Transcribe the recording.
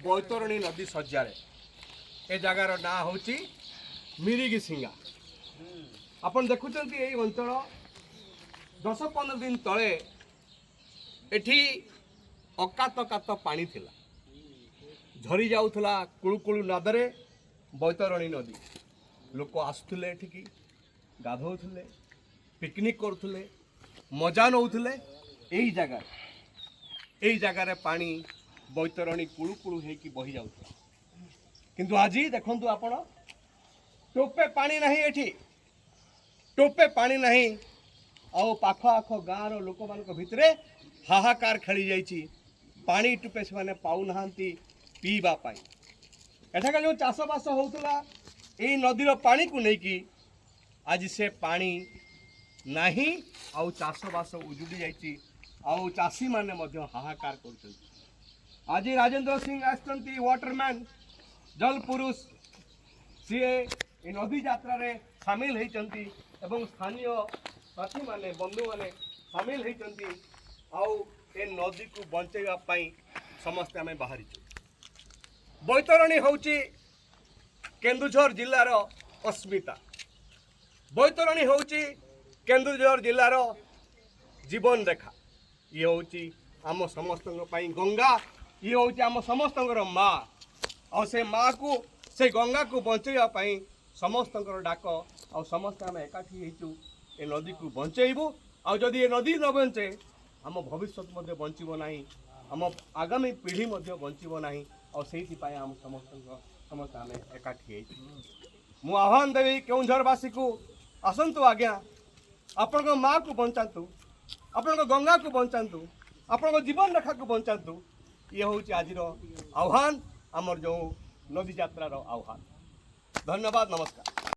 बैतरणी नदी सज्जारे ए जगार ना हूँ मिरिगिसिंगा। आपन देखुं ये अंचल 10-15 दिन तले एठी अकात कात पानी थिला, झरी जाउथला कुळुकुळु नदरे बैतरणी नदी। लोक आसुले एठिकी गाधोउथले, पिकनिक करुथले, मजा नौथले। यही जगार पानी बैतरणी कुळुकुळु हेकी बही जाउथला, किंतु आज देखंतु आपण टोपे पानी नहीं, एठी टोपे पानी नहीं। आओ पाख आख गाँव लोक मान भितरे हाहाकार खेली जाइछि। पानी टोपे से माने पाउ नहांती पीवा पाई। एठाका जो चाषबास होउतला एई नदीर पानी को लेकी आज से पानी नहीं, आउ चाषबास उजुड़ी जाइछि। आउ चाषी माने मध्य हाहाकार करछन्ति। आज राजेंद्र सिंह आछन्ति वाटरमैन जल पुरुष, सी नदी यात्रा रे सामिल होती एवं स्थानीय साथी माने बंधु माने सामिल होती। आउ ए नदी को बंचेगा पाई समस्ते आमे बाहरी। बैतरणी होउची केन्दुझर जिल्लार अस्मिता। बैतरणी होउची केन्दुझर जिल्लार जीवन रेखा। ये होउची आम समस्त गंगा, ये होउची आम समस्त माँ। और से माँ को से गंगा को बंचेगा पाई समस्त डाक। आ समस्त आम एकाठी होइचु ए नदी को बंचेबू। आदि ये नदी न बंचे आम भविष्य बंचब ना, आम आगामी पीढ़ी बंचब ना। और आम समस्त आम एकाठी मु आह्वान देवी केउंझरवासी को, आसतु आज्ञा आपण माँ को बंचातु, आपण गंगा को बंचातु, आपण जीवन रेखा को बंचातु। ये हूँ आज आह्वान, आमर जो नदी यात्रार आह्वान। धन्यवाद, नमस्कार।